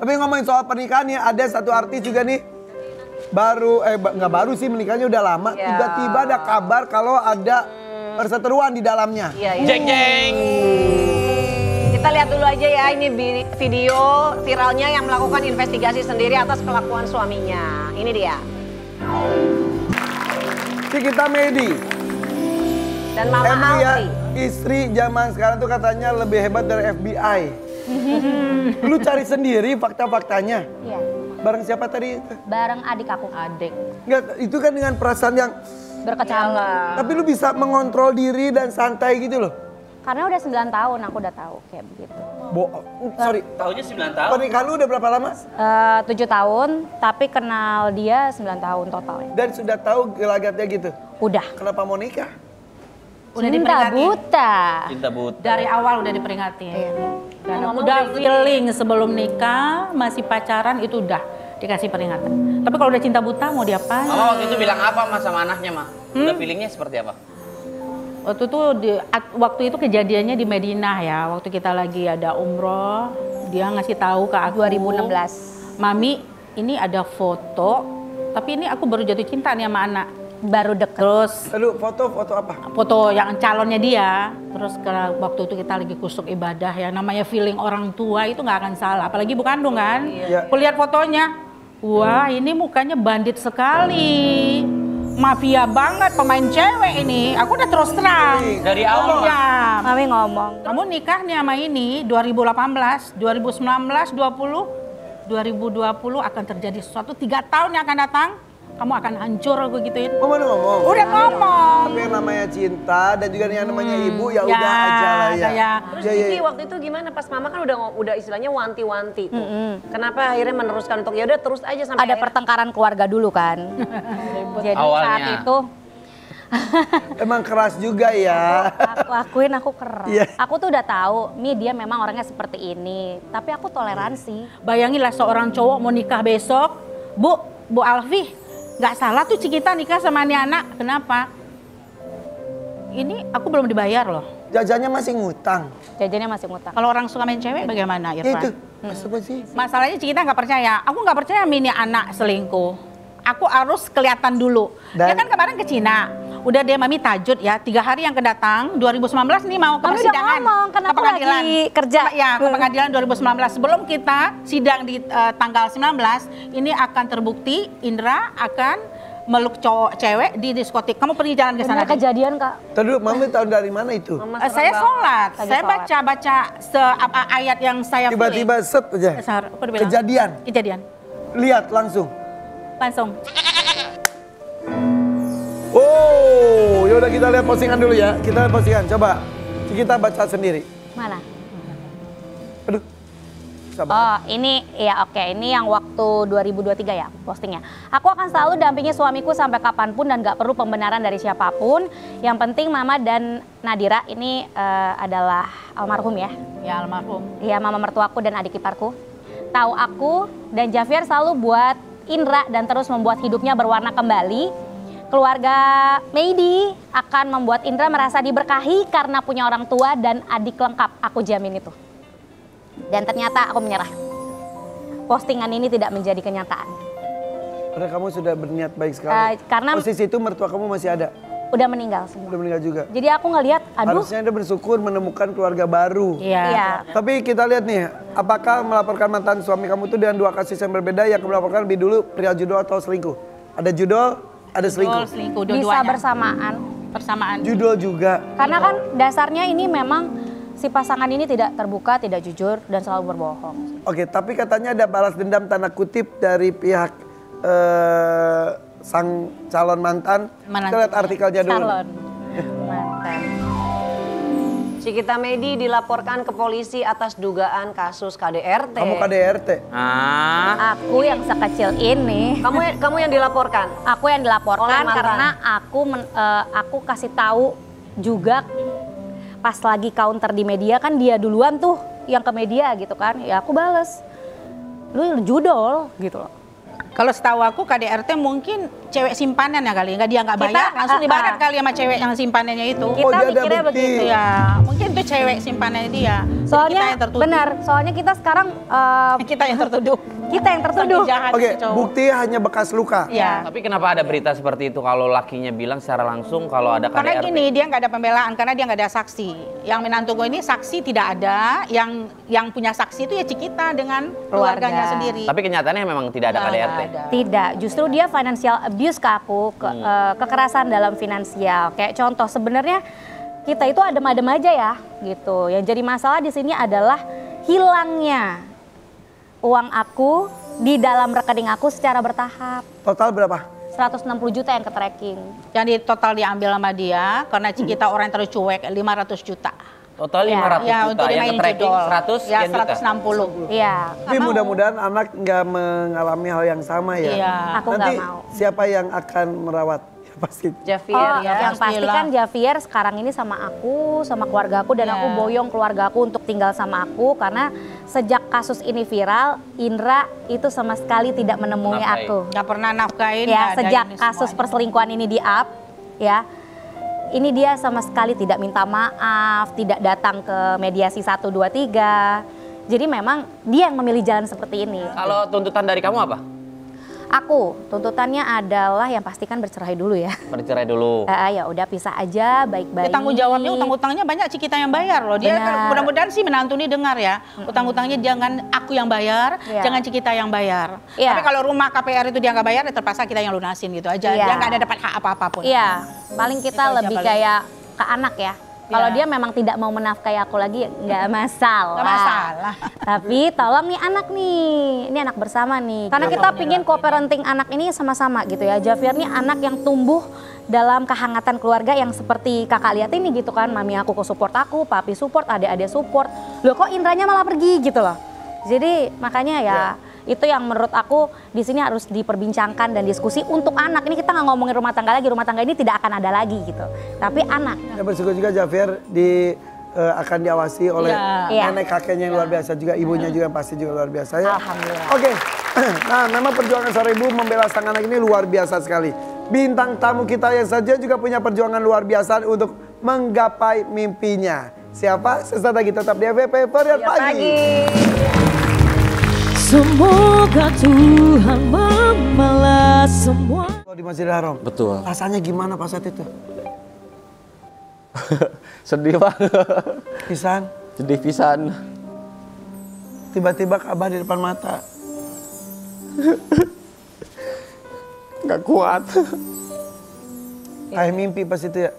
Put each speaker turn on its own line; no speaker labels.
Tapi ngomongin soal pernikahan ya, ada satu artis juga nih baru nggak baru sih, menikahnya udah lama. Tiba-tiba ada kabar kalau ada perseteruan di dalamnya.
Jeng jeng.
Kita lihat dulu aja ya, ini video viralnya yang melakukan investigasi sendiri atas kelakuan suaminya. Ini dia.
Cikita Medi
dan Mama Alfi.
Istri zaman sekarang tuh katanya lebih hebat dari FBI. Lu cari sendiri fakta-faktanya?
Iya.
Bareng siapa tadi?
Bareng adik aku. Adik.
Enggak, itu kan dengan perasaan yang
Berkecamuk.
tapi lu bisa mengontrol diri dan santai gitu loh.
Karena udah 9 tahun aku udah tahu kayak begitu.
Sorry.
Tahunnya 9 tahun.
Pernikahan lu udah berapa lama?
7 tahun, tapi kenal dia 9 tahun total ya.
Dan sudah tahu gelagatnya gitu?
Udah.
Kenapa mau nikah?
Udah
Cinta
diperingatin.
buta.
Cinta buta.
Dari awal udah diperingatin.
Iya.
Dan udah feeling sebelum nikah, masih pacaran itu udah dikasih peringatan. Tapi kalau udah cinta buta mau diapain?
Mama waktu itu bilang apa mas sama anaknya mah? Udah feelingnya seperti apa?
Waktu itu kejadiannya di Madinah ya, waktu kita lagi ada umroh, dia ngasih tahu ke aku
2016.
Mami, ini ada foto, tapi ini aku baru jatuh cinta nih sama anak.
Baru deket.
Terus
Aduh, foto apa?
foto yang calonnya dia, terus waktu itu kita lagi kusuk ibadah ya, namanya feeling orang tua itu nggak akan salah, apalagi ibu kandung kan.
Iya.
Aku lihat fotonya, wah ini mukanya bandit sekali. Mafia banget pemain cewek ini. Aku udah terus terang.
Dari awal.
Ya.
Mami ngomong.
Kamu nikah nih sama ini 2018, 2019, 20, 2020 akan terjadi sesuatu 3 tahun yang akan datang. Kamu akan hancur, aku gituin.
Mama udah ngomong.
Udah ngomong.
Tapi yang namanya cinta dan juga yang namanya ibu ya udah aja lah ya.
Terus Kiki waktu itu gimana pas mama kan udah istilahnya wanti-wanti tuh. Kenapa akhirnya meneruskan untuk ya udah terus aja sampai
Ada pertengkaran keluarga dulu kan. Jadi saat
Awalnya.
itu
Emang keras juga ya.
aku akuin aku keras.
Iya.
Aku tuh udah tahu, nih dia memang orangnya seperti ini. Tapi aku toleransi.
Bayanginlah seorang cowok mau nikah besok. Bu Alfi, nggak salah tuh Cikita nikah sama ini anak. Kenapa? Ini aku belum dibayar loh.
Jajannya masih ngutang.
Jajannya masih ngutang.
Kalau orang suka main cewek bagaimana
Ya
Irfan?
itu. Apa sih?
Masalahnya Cikita nggak percaya. Aku nggak percaya ini anak selingkuh. Aku harus kelihatan dulu. Dia kan kemarin ke Cina. Udah dia mami tajud ya, 3 hari yang kedatang 2019 nih mau ke
Mami udah
persidangan.
ngomong, kan aku lagi kerja.
Ya, ke pengadilan 2019. Sebelum kita sidang di tanggal 19, ini akan terbukti Indra akan meluk cowok cewek di diskotik. Kamu pergi jalan ke sana.
Bener kejadian Kak.
Tadi dulu Mami tahu dari mana itu?
Saya sholat.
Lagi
Saya
sholat.
baca ayat yang saya
Tiba-tiba set aja.
Apa dibilang? Kejadian.
Lihat langsung.
Langsung.
Oh, yaudah kita lihat postingan dulu ya. Kita lihat postingan, coba. Kita baca sendiri.
Mana?
Aduh. Sabar.
Oh ini ya oke, ini yang waktu 2023 ya postingnya. Aku akan selalu dampingi suamiku sampai kapanpun dan gak perlu pembenaran dari siapapun. Yang penting Mama dan Nadira ini adalah almarhum ya.
Ya almarhum.
Ya mama mertuaku dan adik iparku. Tahu aku dan Javier selalu buat Indra dan terus membuat hidupnya berwarna kembali. Keluarga Medi akan membuat Indra merasa diberkahi karena punya orang tua dan adik lengkap. Aku jamin itu. Dan ternyata aku menyerah. Postingan ini tidak menjadi kenyataan.
Padahal kamu sudah berniat baik sekali.
Karena
posisi itu mertua kamu masih ada.
udah meninggal semua.
Udah meninggal juga.
Jadi aku ngelihat, aduh.
Harusnya Anda bersyukur menemukan keluarga baru.
Iya.
Iya.
Tapi kita lihat nih, apakah melaporkan mantan suami kamu itu dengan 2 kasus yang berbeda yang melaporkan lebih dulu perihal judul atau selingkuh? Ada judul, ada selingkuh.
Selingkuh
Bisa
dua-duanya.
bersamaan.
Judul juga.
Karena kan dasarnya ini memang si pasangan ini tidak terbuka, tidak jujur, dan selalu berbohong.
Oke, tapi katanya ada balas dendam tanda kutip dari pihak sang calon mantan.
Mana?
Kita lihat artikelnya dulu.
Calon mantan.
Cikita Medi dilaporkan ke polisi atas dugaan kasus KDRT.
Kamu KDRT.
Aku yang sekecil ini.
Kamu yang dilaporkan.
Aku yang
Oleh
dilaporkan
mantan.
karena aku kasih tahu juga pas lagi counter di media kan dia duluan tuh yang ke media gitu kan. Ya aku bales. Lu judol gitu loh.
Kalau setahu aku KDRT mungkin cewek simpanan ya kali, dia nggak bayar, langsung dibayar kali sama cewek yang simpanannya itu.
Kita
dia ada
mikirnya
bukti.
begitu.
Ya, mungkin itu itu cewek simpanannya dia. Jadi
Soalnya
kita yang tertuduh.
benar, soalnya kita sekarang
Kita yang tertuduh.
kita yang tertuduh.
Saking jahat
Oke,
si cowok.
bukti hanya bekas luka.
Iya.
Tapi kenapa ada berita seperti itu kalau lakinya bilang secara langsung kalau ada KDRT?
Karena gini, dia nggak ada pembelaan karena dia nggak ada saksi. Yang menantu gue ini saksi tidak ada, yang punya saksi itu ya Cikita dengan keluarganya
Keluarga.
sendiri.
Tapi kenyataannya memang tidak ada
Nggak
KDRT.
ada.
Tidak, justru dia financial abuse ke aku, kekerasan dalam finansial. Kayak contoh, sebenarnya kita itu adem-adem aja ya, gitu. Yang jadi masalah di sini adalah hilangnya uang aku di dalam rekening aku secara bertahap.
Total berapa?
160 juta yang ke tracking.
Yang di total diambil sama dia karena Cikita orang yang terlalu cuek 500 juta.
Total
Ya.
500
Ya,
juta
untuk
yang
dimainin
ke tracking
judol.
100
Ya,
sekian juta.
160.
Iya,
Tapi mudah-mudahan anak nggak mengalami hal yang sama ya.
Iya.
aku nggak
Nanti
mau.
siapa yang akan merawat? Ya pasti.
Javier
Oh,
ya.
yang pasti
pastilah.
kan Javier sekarang ini sama aku, sama keluarga aku, dan
Iya.
aku boyong keluarga aku untuk tinggal sama aku karena sejak kasus ini viral, Indra itu sama sekali tidak menemui
Nafkahi.
aku.
Nggak pernah nafkain.
Ya,
nggak ada
sejak
ini
kasus
semuanya.
perselingkuhan ini di up, ya, ini dia sama sekali tidak minta maaf, tidak datang ke mediasi 1, 2, 3. Jadi memang dia yang memilih jalan seperti ini.
Kalau tuntutan dari kamu apa?
Aku tuntutannya adalah yang pastikan bercerai dulu ya.
Bercerai dulu.
Ya udah pisah aja baik-baik.
Ya, tanggung jawabnya, utang-utangnya banyak Cikita yang bayar loh. Dia
Benar.
mudah-mudahan sih menantu ini dengar ya. Utang-utangnya jangan aku yang bayar,
Iya.
jangan Cikita yang bayar.
Iya.
Tapi kalau rumah KPR itu dia nggak bayar, ya terpaksa kita yang lunasin gitu aja.
Iya.
Dia nggak ada dapat hak apa-apapun.
Iya, paling kita
Itu aja
lebih
paling.
kayak ke anak ya. Kalau
Iya.
dia memang tidak mau menafkahi aku lagi, nggak masalah.
Nggak masalah.
Tapi tolong nih anak nih, ini anak bersama nih. Karena kita pingin co-parenting anak ini sama-sama gitu ya. Javier nih anak yang tumbuh dalam kehangatan keluarga yang seperti kakak lihat ini gitu kan. Mami aku support aku, papi support, adik-adik support. Loh kok Indranya malah pergi gitu loh. Jadi makanya ya itu yang menurut aku di sini harus diperbincangkan dan diskusi untuk anak. Ini kita nggak ngomongin rumah tangga lagi, rumah tangga ini tidak akan ada lagi gitu. Tapi anak.
Ya bersyukur juga Javier akan diawasi oleh
Iya.
nenek kakeknya yang luar biasa juga, ibunya juga yang pasti juga luar biasa ya.
Alhamdulillah.
Oke, nah memang perjuangan seorang ibu membela sang anak ini luar biasa sekali. Bintang tamu kita yang saja juga punya perjuangan luar biasa untuk menggapai mimpinya. Siapa? Sesaat lagi tetap di FVP Feriat Pagi.
Semoga Tuhan membalas semua.
Oh, di Masjidil Haram.
Betul.
Rasanya gimana pas saat itu?
Sedih banget.
Pisan,
Sedih pisan.
tiba-tiba kabar di depan mata.
Gak kuat.
Kayak mimpi pas itu ya.